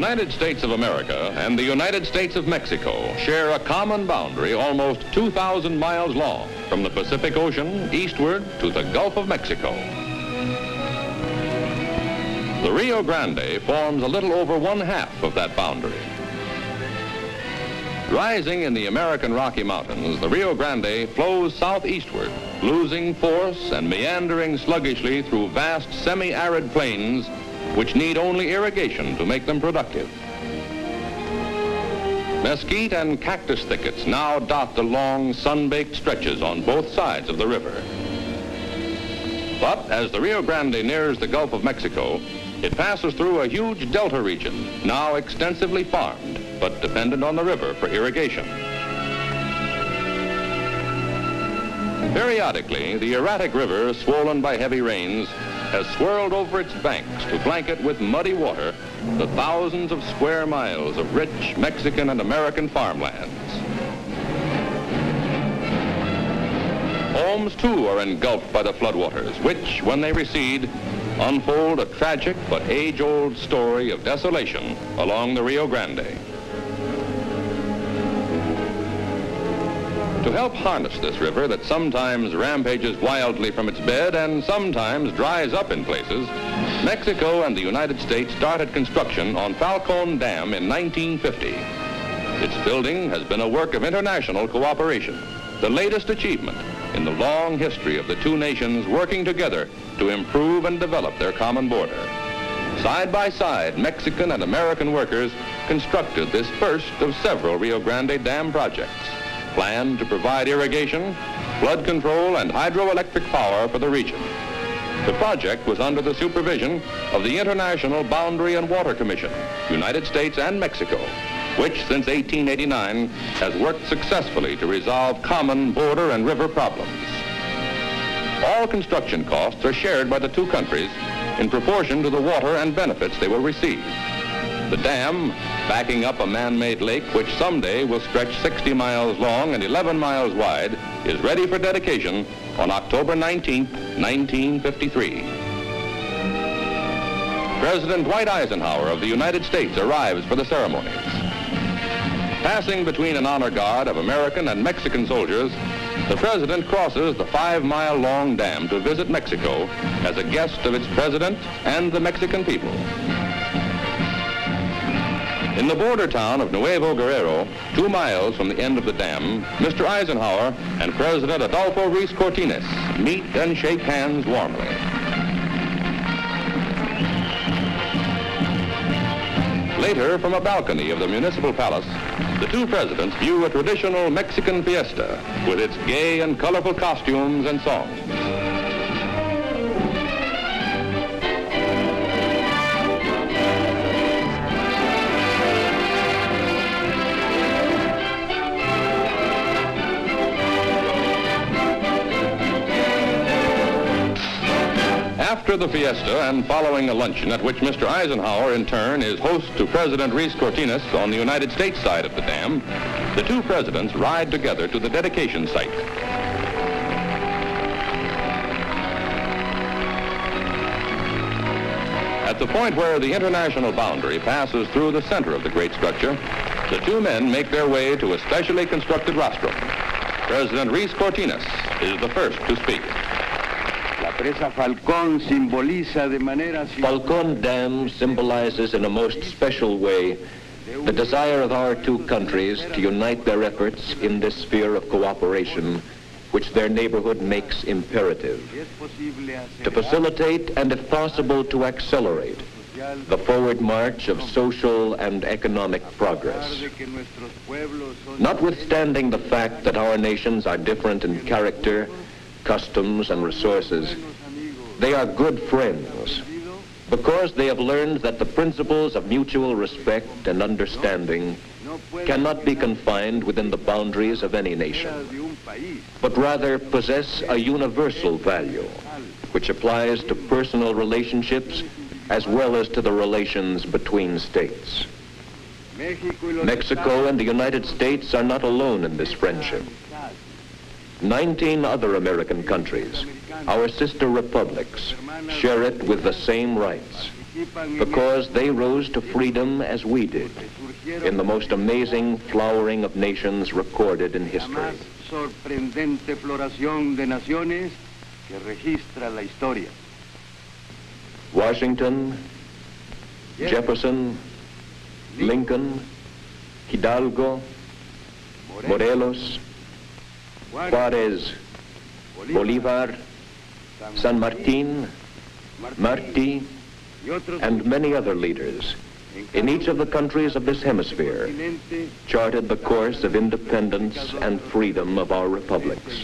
United States of America and the United States of Mexico share a common boundary almost 2,000 miles long from the Pacific Ocean eastward to the Gulf of Mexico. The Rio Grande forms a little over one-half of that boundary. Rising in the American Rocky Mountains, the Rio Grande flows southeastward, losing force and meandering sluggishly through vast semi-arid plains which need only irrigation to make them productive. Mesquite and cactus thickets now dot the long, sun-baked stretches on both sides of the river. But as the Rio Grande nears the Gulf of Mexico, it passes through a huge delta region, now extensively farmed, but dependent on the river for irrigation. Periodically, the erratic river, swollen by heavy rains, has swirled over its banks to blanket with muddy water the thousands of square miles of rich Mexican and American farmlands. Homes, too, are engulfed by the floodwaters, which, when they recede, unfold a tragic but age-old story of desolation along the Rio Grande. To help harness this river that sometimes rampages wildly from its bed and sometimes dries up in places, Mexico and the United States started construction on Falcon Dam in 1950. Its building has been a work of international cooperation, the latest achievement in the long history of the two nations working together to improve and develop their common border. Side by side, Mexican and American workers constructed this first of several Rio Grande Dam projects, planned to provide irrigation, flood control, and hydroelectric power for the region. The project was under the supervision of the International Boundary and Water Commission, United States and Mexico, which since 1889 has worked successfully to resolve common border and river problems. All construction costs are shared by the two countries in proportion to the water and benefits they will receive. The dam, backing up a man-made lake which someday will stretch 60 miles long and 11 miles wide, is ready for dedication on October 19, 1953. President Dwight Eisenhower of the United States arrives for the ceremonies. Passing between an honor guard of American and Mexican soldiers, the President crosses the 5-mile-long dam to visit Mexico as a guest of its President and the Mexican people. In the border town of Nueva Guerrero, 2 miles from the end of the dam, Mr. Eisenhower and President Adolfo Ruiz Cortines meet and shake hands warmly. Later, from a balcony of the municipal palace, the two presidents view a traditional Mexican fiesta with its gay and colorful costumes and songs. After the fiesta and following a luncheon at which Mr. Eisenhower in turn is host to President Ruiz Cortines on the United States side of the dam, the two presidents ride together to the dedication site. At the point where the international boundary passes through the center of the great structure, the two men make their way to a specially constructed rostrum. President Ruiz Cortines is the first to speak. Presa Falcón simboliza de manera... Falcon Dam symbolizes in a most special way the desire of our two countries to unite their efforts in this sphere of cooperation which their neighborhood makes imperative, to facilitate and, if possible, to accelerate the forward march of social and economic progress. Notwithstanding the fact that our nations are different in character, customs, and resources, they are good friends because they have learned that the principles of mutual respect and understanding cannot be confined within the boundaries of any nation, but rather possess a universal value which applies to personal relationships as well as to the relations between states. Mexico and the United States are not alone in this friendship. 19 other American countries, our sister republics, share it with the same rights. because they rose to freedom as we did, in the most amazing flowering of nations recorded in history. La más sorprendente floración de naciones que registra la historia. Washington, Jefferson, Lincoln, Hidalgo, Morelos, Juárez, Bolívar, San Martín, Martí, and many other leaders in each of the countries of this hemisphere charted the course of independence and freedom of our republics.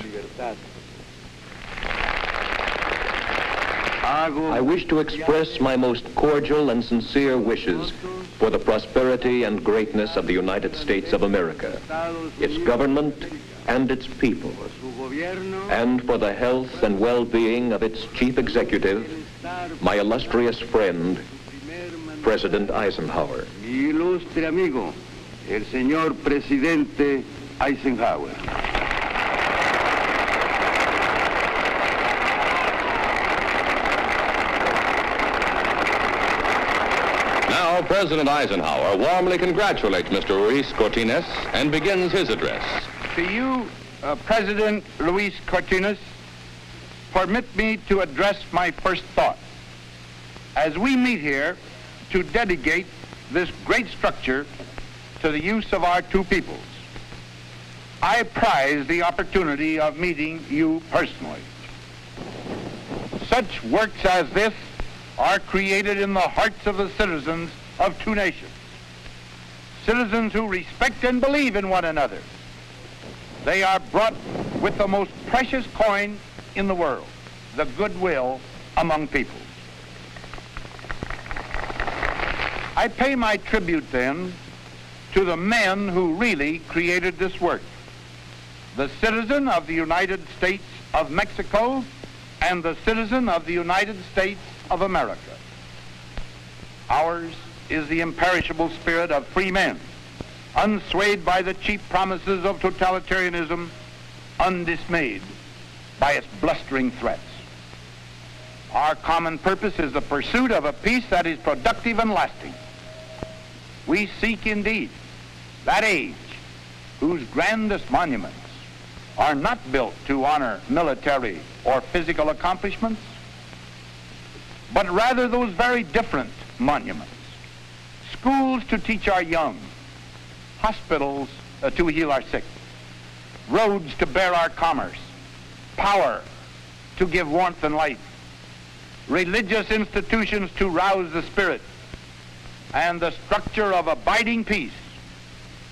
I wish to express my most cordial and sincere wishes for the prosperity and greatness of the United States of America, its government and its people, and for the health and well-being of its chief executive, my illustrious friend, President Eisenhower. Mi ilustre amigo, el señor Presidente Eisenhower. Now, President Eisenhower warmly congratulates Mr. Ruiz Cortines and begins his address. To you, President Luis Cortines, permit me to address my first thought. As we meet here to dedicate this great structure to the use of our two peoples, I prize the opportunity of meeting you personally. Such works as this are created in the hearts of the citizens of two nations, citizens who respect and believe in one another. They are brought with the most precious coin in the world, the goodwill among peoples. I pay my tribute then to the men who really created this work, the citizen of the United States of Mexico and the citizen of the United States of America. Ours is the imperishable spirit of free men, unswayed by the cheap promises of totalitarianism, undismayed by its blustering threats. Our common purpose is the pursuit of a peace that is productive and lasting. We seek indeed that age whose grandest monuments are not built to honor military or physical accomplishments, but rather those very different monuments. Schools to teach our young, hospitals to heal our sick, roads to bear our commerce, power to give warmth and light, religious institutions to rouse the spirit, and the structure of abiding peace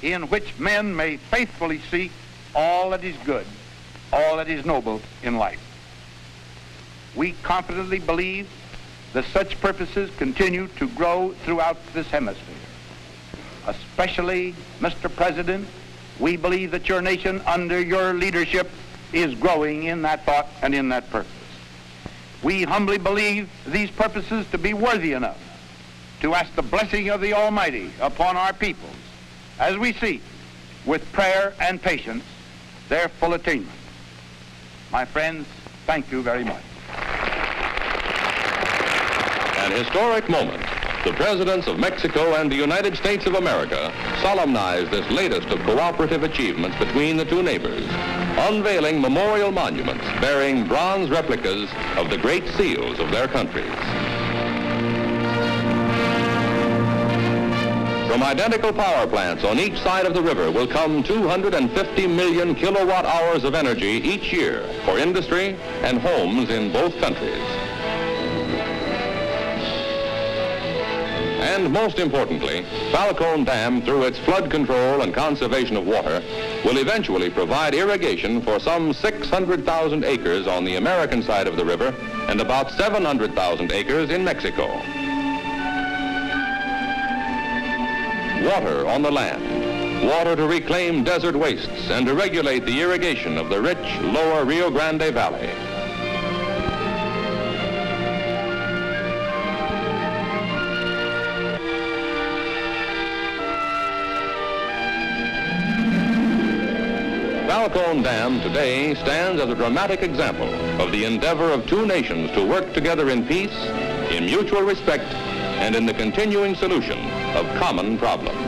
in which men may faithfully seek all that is good, all that is noble in life. We confidently believe that such purposes continue to grow throughout this hemisphere. Especially, Mr. President, we believe that your nation under your leadership is growing in that thought and in that purpose. We humbly believe these purposes to be worthy enough to ask the blessing of the Almighty upon our peoples as we seek, with prayer and patience, their full attainment. My friends, thank you very much. An historic moment. The presidents of Mexico and the United States of America solemnize this latest of cooperative achievements between the two neighbors, unveiling memorial monuments bearing bronze replicas of the great seals of their countries. From identical power plants on each side of the river will come 250 million kilowatt hours of energy each year for industry and homes in both countries. And most importantly, Falcon Dam, through its flood control and conservation of water, will eventually provide irrigation for some 600,000 acres on the American side of the river and about 700,000 acres in Mexico. Water on the land, water to reclaim desert wastes and to regulate the irrigation of the rich lower Rio Grande Valley. Falcon Dam today stands as a dramatic example of the endeavor of two nations to work together in peace, in mutual respect, and in the continuing solution of common problems.